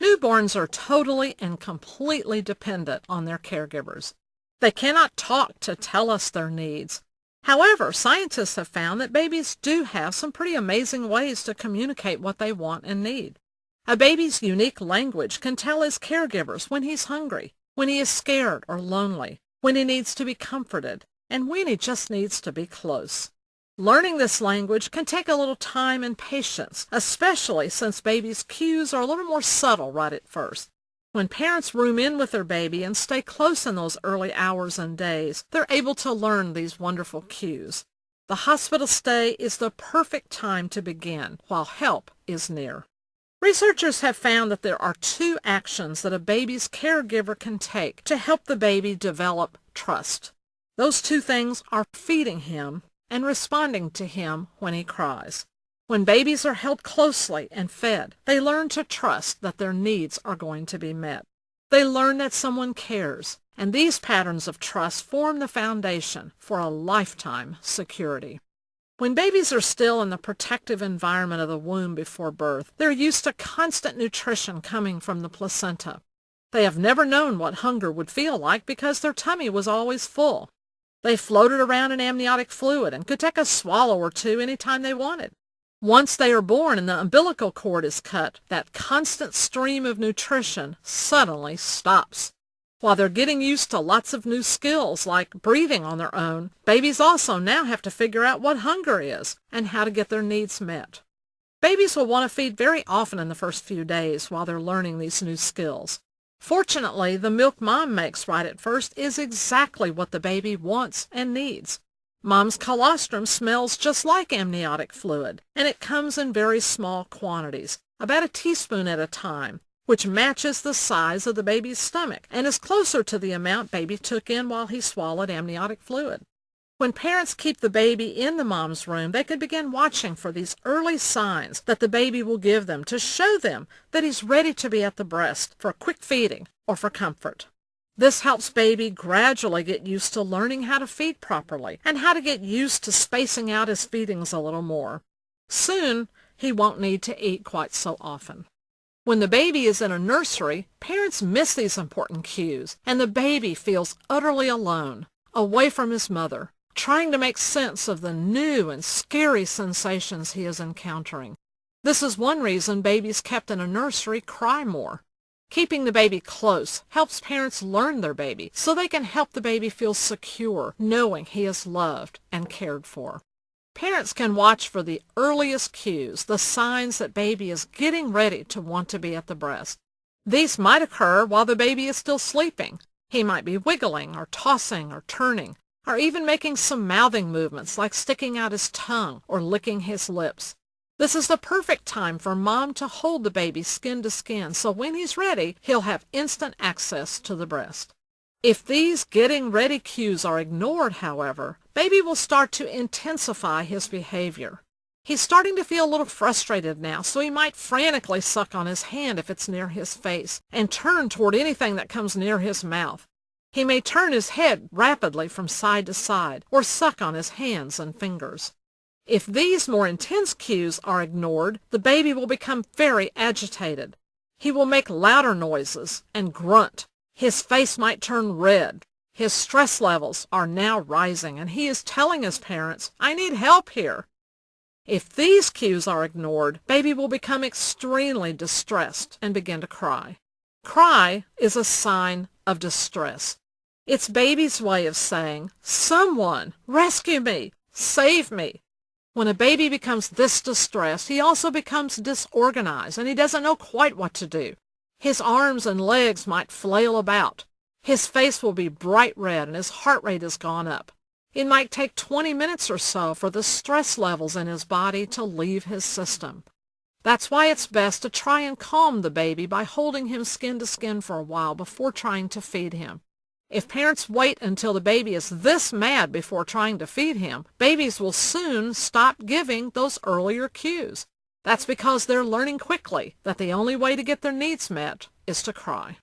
Newborns are totally and completely dependent on their caregivers. They cannot talk to tell us their needs. However, scientists have found that babies do have some pretty amazing ways to communicate what they want and need. A baby's unique language can tell his caregivers when he's hungry, when he is scared or lonely, when he needs to be comforted, and when he just needs to be close. Learning this language can take a little time and patience, especially since babies' cues are a little more subtle right at first. When parents room in with their baby and stay close in those early hours and days, they're able to learn these wonderful cues. The hospital stay is the perfect time to begin while help is near. Researchers have found that there are 2 actions that a baby's caregiver can take to help the baby develop trust. Those 2 things are feeding him and responding to him when he cries. When babies are held closely and fed, they learn to trust that their needs are going to be met. They learn that someone cares, and these patterns of trust form the foundation for a lifetime security. When babies are still in the protective environment of the womb before birth, they're used to constant nutrition coming from the placenta. They have never known what hunger would feel like because their tummy was always full. They floated around in amniotic fluid and could take a swallow or 2 any time they wanted. Once they are born and the umbilical cord is cut, that constant stream of nutrition suddenly stops. While they're getting used to lots of new skills like breathing on their own, babies also now have to figure out what hunger is and how to get their needs met. Babies will want to feed very often in the first few days while they're learning these new skills. Fortunately, the milk mom makes right at first is exactly what the baby wants and needs. Mom's colostrum smells just like amniotic fluid, and it comes in very small quantities, about a teaspoon at a time, which matches the size of the baby's stomach and is closer to the amount baby took in while he swallowed amniotic fluid. When parents keep the baby in the mom's room, they can begin watching for these early signs that the baby will give them to show them that he's ready to be at the breast for quick feeding or for comfort. This helps baby gradually get used to learning how to feed properly and how to get used to spacing out his feedings a little more. Soon, he won't need to eat quite so often. When the baby is in a nursery, parents miss these important cues, and the baby feels utterly alone, away from his mother, trying to make sense of the new and scary sensations he is encountering. This is one reason babies kept in a nursery cry more. Keeping the baby close helps parents learn their baby so they can help the baby feel secure, knowing he is loved and cared for. Parents can watch for the earliest cues, the signs that baby is getting ready to want to be at the breast. These might occur while the baby is still sleeping. He might be wiggling or tossing or turning, or even making some mouthing movements like sticking out his tongue or licking his lips. This is the perfect time for mom to hold the baby skin to skin, so when he's ready, he'll have instant access to the breast. If these getting ready cues are ignored, however, baby will start to intensify his behavior. He's starting to feel a little frustrated now, so he might frantically suck on his hand if it's near his face and turn toward anything that comes near his mouth. He may turn his head rapidly from side to side or suck on his hands and fingers. If these more intense cues are ignored, the baby will become very agitated. He will make louder noises and grunt. His face might turn red. His stress levels are now rising, and he is telling his parents, "I need help here." If these cues are ignored, baby will become extremely distressed and begin to cry. Cry is a sign of distress. It's baby's way of saying, "Someone, rescue me, save me." When a baby becomes this distressed, he also becomes disorganized, and he doesn't know quite what to do. His arms and legs might flail about. His face will be bright red, and his heart rate has gone up. It might take 20 minutes or so for the stress levels in his body to leave his system. That's why it's best to try and calm the baby by holding him skin to skin for a while before trying to feed him. If parents wait until the baby is this mad before trying to feed him, babies will soon stop giving those earlier cues. That's because they're learning quickly that the only way to get their needs met is to cry.